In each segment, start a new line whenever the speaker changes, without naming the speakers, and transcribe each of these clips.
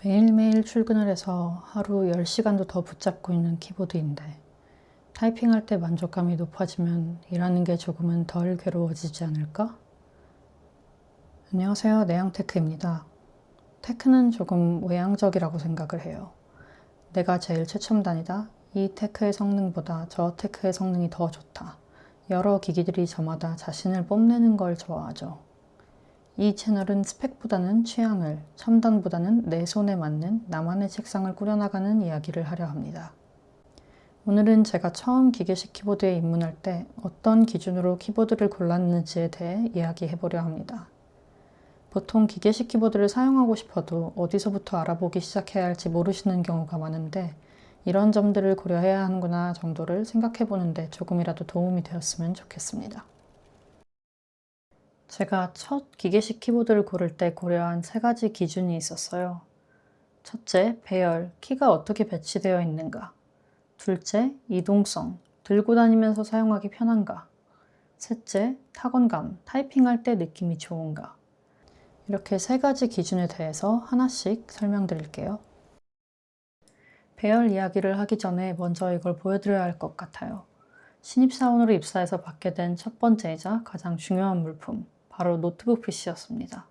매일매일 출근을 해서 하루 10시간도 더 붙잡고 있는 키보드인데 타이핑할 때 만족감이 높아지면 일하는 게 조금은 덜 괴로워지지 않을까? 안녕하세요. 내양테크입니다. 테크는 조금 외향적이라고 생각을 해요. 내가 제일 최첨단이다. 이 테크의 성능보다 저 테크의 성능이 더 좋다. 여러 기기들이 저마다 자신을 뽐내는 걸 좋아하죠. 이 채널은 스펙보다는 취향을, 첨단보다는 내 손에 맞는 나만의 책상을 꾸려나가는 이야기를 하려 합니다. 오늘은 제가 처음 기계식 키보드에 입문할 때 어떤 기준으로 키보드를 골랐는지에 대해 이야기해보려 합니다. 보통 기계식 키보드를 사용하고 싶어도 어디서부터 알아보기 시작해야 할지 모르시는 경우가 많은데 이런 점들을 고려해야 하는구나 정도를 생각해보는데 조금이라도 도움이 되었으면 좋겠습니다. 제가 첫 기계식 키보드를 고를 때 고려한 3가지 기준이 있었어요. 첫째, 배열, 키가 어떻게 배치되어 있는가. 둘째, 이동성, 들고 다니면서 사용하기 편한가. 셋째, 타건감, 타이핑할 때 느낌이 좋은가. 이렇게 3가지 기준에 대해서 하나씩 설명드릴게요. 배열 이야기를 하기 전에 먼저 이걸 보여드려야 할 것 같아요. 신입사원으로 입사해서 받게 된 첫 번째이자 가장 중요한 물품, 바로 노트북 PC였습니다.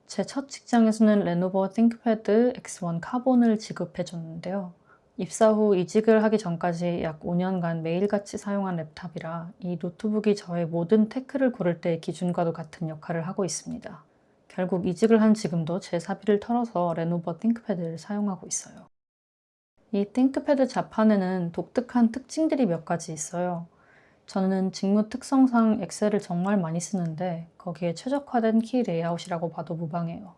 제 첫 직장에서는 레노버 띵크패드 X1 카본을 지급해줬는데요. 입사 후 이직을 하기 전까지 약 5년간 매일같이 사용한 랩탑이라 이 노트북이 저의 모든 테크를 고를 때의 기준과도 같은 역할을 하고 있습니다. 결국 이직을 한 지금도 제 사비를 털어서 레노버 띵크패드를 사용하고 있어요. 이 띵크패드 자판에는 독특한 특징들이 몇 가지 있어요. 저는 직무 특성상 엑셀을 정말 많이 쓰는데 거기에 최적화된 키 레이아웃이라고 봐도 무방해요.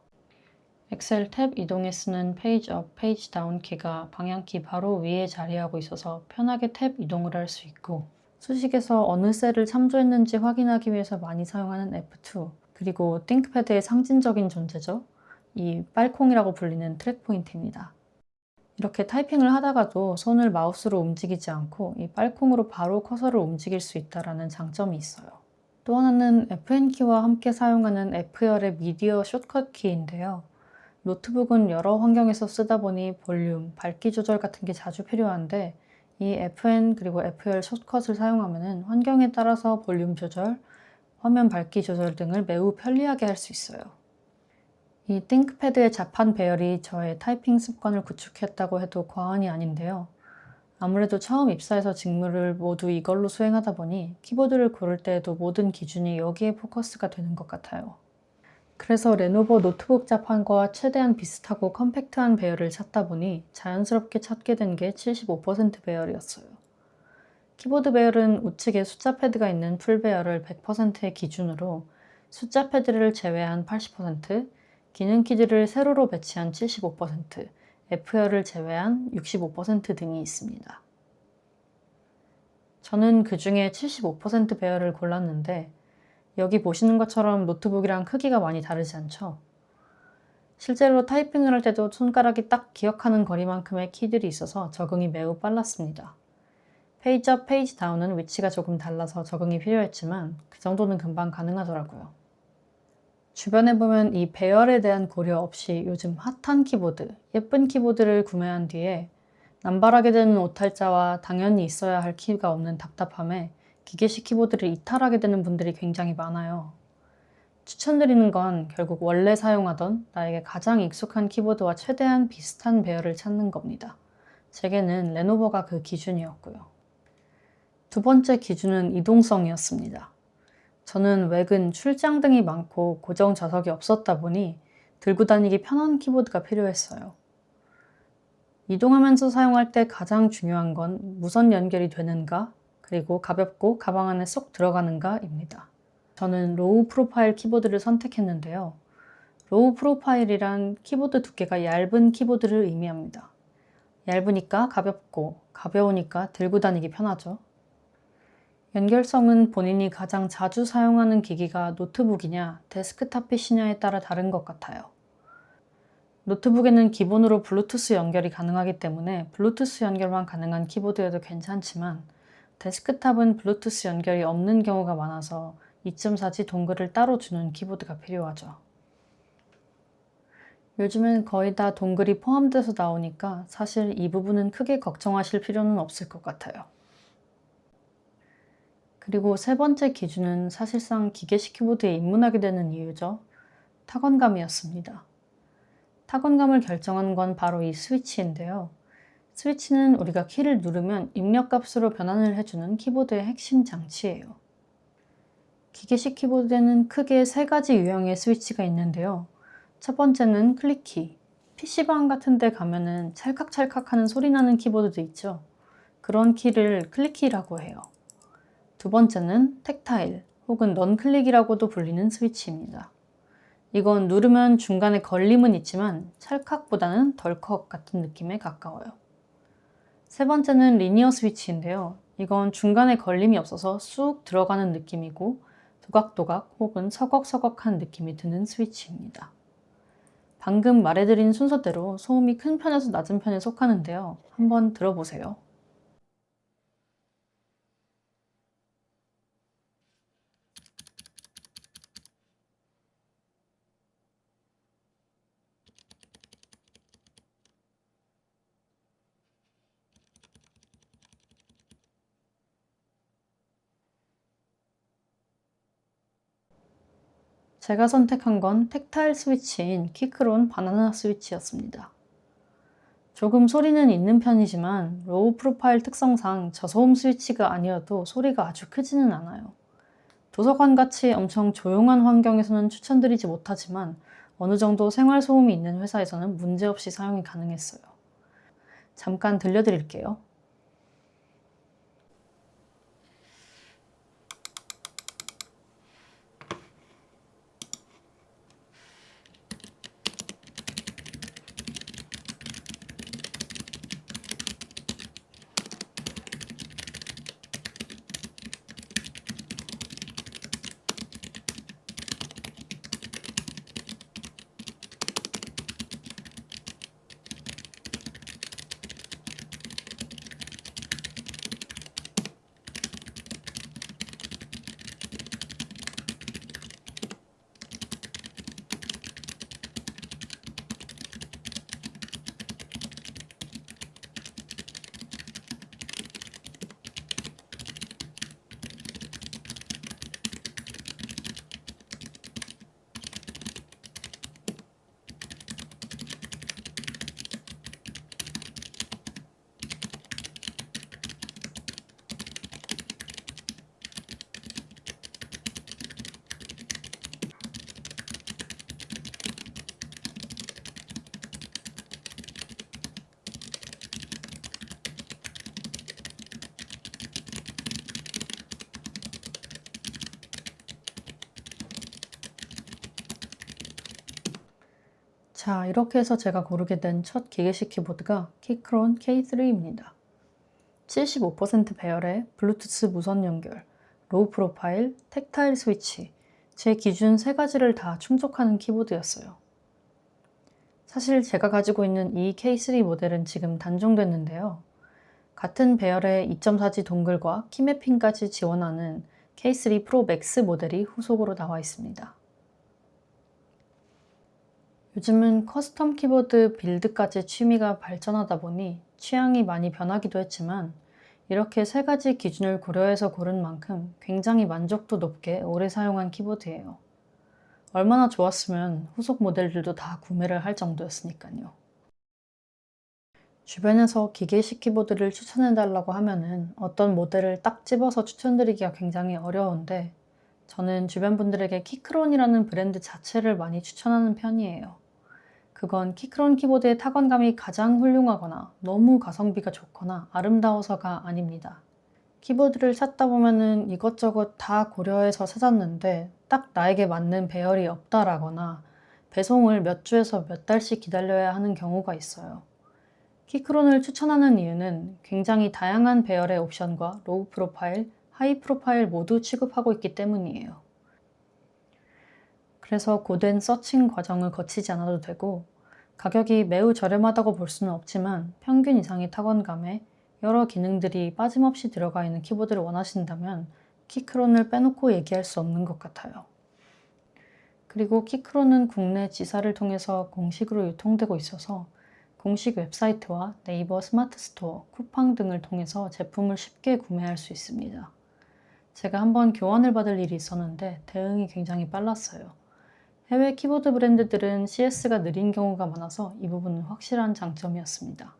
엑셀 탭 이동에 쓰는 페이지 업, 페이지 다운 키가 방향키 바로 위에 자리하고 있어서 편하게 탭 이동을 할 수 있고 수식에서 어느 셀을 참조했는지 확인하기 위해서 많이 사용하는 F2 그리고 띵크패드의 상징적인 존재죠. 이 빨콩이라고 불리는 트랙 포인트입니다. 이렇게 타이핑을 하다가도 손을 마우스로 움직이지 않고 이 빨콩으로 바로 커서를 움직일 수 있다는 장점이 있어요. 또 하나는 FN키와 함께 사용하는 F열의 미디어 숏컷 키인데요. 노트북은 여러 환경에서 쓰다 보니 볼륨, 밝기 조절 같은 게 자주 필요한데 이 FN 그리고 F열 숏컷을 사용하면 환경에 따라서 볼륨 조절, 화면 밝기 조절 등을 매우 편리하게 할 수 있어요. 이 띵크패드의 자판 배열이 저의 타이핑 습관을 구축했다고 해도 과언이 아닌데요. 아무래도 처음 입사해서 직무를 모두 이걸로 수행하다 보니 키보드를 고를 때에도 모든 기준이 여기에 포커스가 되는 것 같아요. 그래서 레노버 노트북 자판과 최대한 비슷하고 컴팩트한 배열을 찾다 보니 자연스럽게 찾게 된 게 75% 배열이었어요. 키보드 배열은 우측에 숫자 패드가 있는 풀 배열을 100%의 기준으로 숫자 패드를 제외한 80%, 기능 키들을 세로로 배치한 75%, F열을 제외한 65% 등이 있습니다. 저는 그 중에 75% 배열을 골랐는데 여기 보시는 것처럼 노트북이랑 크기가 많이 다르지 않죠? 실제로 타이핑을 할 때도 손가락이 딱 기억하는 거리만큼의 키들이 있어서 적응이 매우 빨랐습니다. 페이지 업, 페이지 다운은 위치가 조금 달라서 적응이 필요했지만 그 정도는 금방 가능하더라고요. 주변에 보면 이 배열에 대한 고려 없이 요즘 핫한 키보드, 예쁜 키보드를 구매한 뒤에 남발하게 되는 오탈자와 당연히 있어야 할 키가 없는 답답함에 기계식 키보드를 이탈하게 되는 분들이 굉장히 많아요. 추천드리는 건 결국 원래 사용하던 나에게 가장 익숙한 키보드와 최대한 비슷한 배열을 찾는 겁니다. 제게는 레노버가 그 기준이었고요. 두 번째 기준은 이동성이었습니다. 저는 외근, 출장 등이 많고 고정 좌석이 없었다 보니 들고 다니기 편한 키보드가 필요했어요. 이동하면서 사용할 때 가장 중요한 건 무선 연결이 되는가, 그리고 가볍고 가방 안에 쏙 들어가는가입니다. 저는 로우 프로파일 키보드를 선택했는데요. 로우 프로파일이란 키보드 두께가 얇은 키보드를 의미합니다. 얇으니까 가볍고, 가벼우니까 들고 다니기 편하죠. 연결성은 본인이 가장 자주 사용하는 기기가 노트북이냐, 데스크탑 PC냐에 따라 다른 것 같아요. 노트북에는 기본으로 블루투스 연결이 가능하기 때문에 블루투스 연결만 가능한 키보드여도 괜찮지만 데스크탑은 블루투스 연결이 없는 경우가 많아서 2.4G 동글을 따로 주는 키보드가 필요하죠. 요즘은 거의 다 동글이 포함돼서 나오니까 사실 이 부분은 크게 걱정하실 필요는 없을 것 같아요. 그리고 세 번째 기준은 사실상 기계식 키보드에 입문하게 되는 이유죠. 타건감이었습니다. 타건감을 결정한 건 바로 이 스위치인데요. 스위치는 우리가 키를 누르면 입력값으로 변환을 해주는 키보드의 핵심 장치예요. 기계식 키보드에는 크게 세 가지 유형의 스위치가 있는데요. 첫 번째는 클릭키. PC방 같은 데 가면은 찰칵찰칵 하는 소리 나는 키보드도 있죠. 그런 키를 클릭키라고 해요. 두 번째는 텍타일 혹은 넌클릭이라고도 불리는 스위치입니다. 이건 누르면 중간에 걸림은 있지만 찰칵보다는 덜컥 같은 느낌에 가까워요. 세 번째는 리니어 스위치인데요. 이건 중간에 걸림이 없어서 쑥 들어가는 느낌이고 도각도각 혹은 서걱서걱한 느낌이 드는 스위치입니다. 방금 말해드린 순서대로 소음이 큰 편에서 낮은 편에 속하는데요. 한번 들어보세요. 제가 선택한 건 텍타일 스위치인 키크론 바나나 스위치였습니다. 조금 소리는 있는 편이지만 로우 프로파일 특성상 저소음 스위치가 아니어도 소리가 아주 크지는 않아요. 도서관같이 엄청 조용한 환경에서는 추천드리지 못하지만 어느 정도 생활 소음이 있는 회사에서는 문제없이 사용이 가능했어요. 잠깐 들려드릴게요. 자, 이렇게 해서 제가 고르게 된 첫 기계식 키보드가 키크론 K3입니다. 75% 배열의 블루투스 무선 연결, 로우 프로파일, 텍타일 스위치, 제 기준 세 가지를 다 충족하는 키보드였어요. 사실 제가 가지고 있는 이 K3 모델은 지금 단종됐는데요. 같은 배열의 2.4G 동글과 키매핑까지 지원하는 K3 프로 맥스 모델이 후속으로 나와 있습니다. 요즘은 커스텀 키보드 빌드까지 취미가 발전하다 보니 취향이 많이 변하기도 했지만 이렇게 세 가지 기준을 고려해서 고른 만큼 굉장히 만족도 높게 오래 사용한 키보드예요. 얼마나 좋았으면 후속 모델들도 다 구매를 할 정도였으니까요. 주변에서 기계식 키보드를 추천해달라고 하면은 어떤 모델을 딱 집어서 추천드리기가 굉장히 어려운데 저는 주변 분들에게 키크론이라는 브랜드 자체를 많이 추천하는 편이에요. 그건 키크론 키보드의 타건감이 가장 훌륭하거나 너무 가성비가 좋거나 아름다워서가 아닙니다. 키보드를 찾다 보면은 이것저것 다 고려해서 찾았는데 딱 나에게 맞는 배열이 없다라거나 배송을 몇 주에서 몇 달씩 기다려야 하는 경우가 있어요. 키크론을 추천하는 이유는 굉장히 다양한 배열의 옵션과 로우 프로파일, 하이 프로파일 모두 취급하고 있기 때문이에요. 그래서 고된 서칭 과정을 거치지 않아도 되고 가격이 매우 저렴하다고 볼 수는 없지만 평균 이상의 타건감에 여러 기능들이 빠짐없이 들어가 있는 키보드를 원하신다면 키크론을 빼놓고 얘기할 수 없는 것 같아요. 그리고 키크로는 국내 지사를 통해서 공식으로 유통되고 있어서 공식 웹사이트와 네이버 스마트 스토어, 쿠팡 등을 통해서 제품을 쉽게 구매할 수 있습니다. 제가 한번 교환을 받을 일이 있었는데 대응이 굉장히 빨랐어요. 해외 키보드 브랜드들은 CS가 느린 경우가 많아서 이 부분은 확실한 장점이었습니다.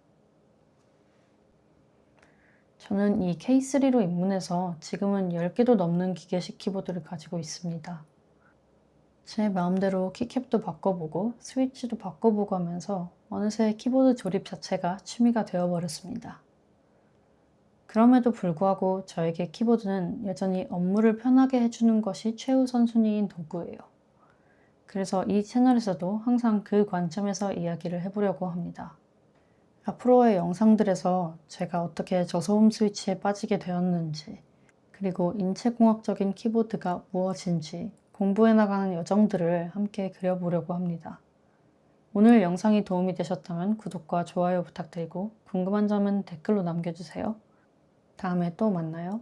저는 이 K3로 입문해서 지금은 10개도 넘는 기계식 키보드를 가지고 있습니다. 제 마음대로 키캡도 바꿔보고 스위치도 바꿔보고 하면서 어느새 키보드 조립 자체가 취미가 되어버렸습니다. 그럼에도 불구하고 저에게 키보드는 여전히 업무를 편하게 해주는 것이 최우선 순위인 도구예요. 그래서 이 채널에서도 항상 그 관점에서 이야기를 해보려고 합니다. 앞으로의 영상들에서 제가 어떻게 저소음 스위치에 빠지게 되었는지, 그리고 인체공학적인 키보드가 무엇인지 공부해 나가는 여정들을 함께 그려보려고 합니다. 오늘 영상이 도움이 되셨다면 구독과 좋아요 부탁드리고 궁금한 점은 댓글로 남겨주세요. 다음에 또 만나요.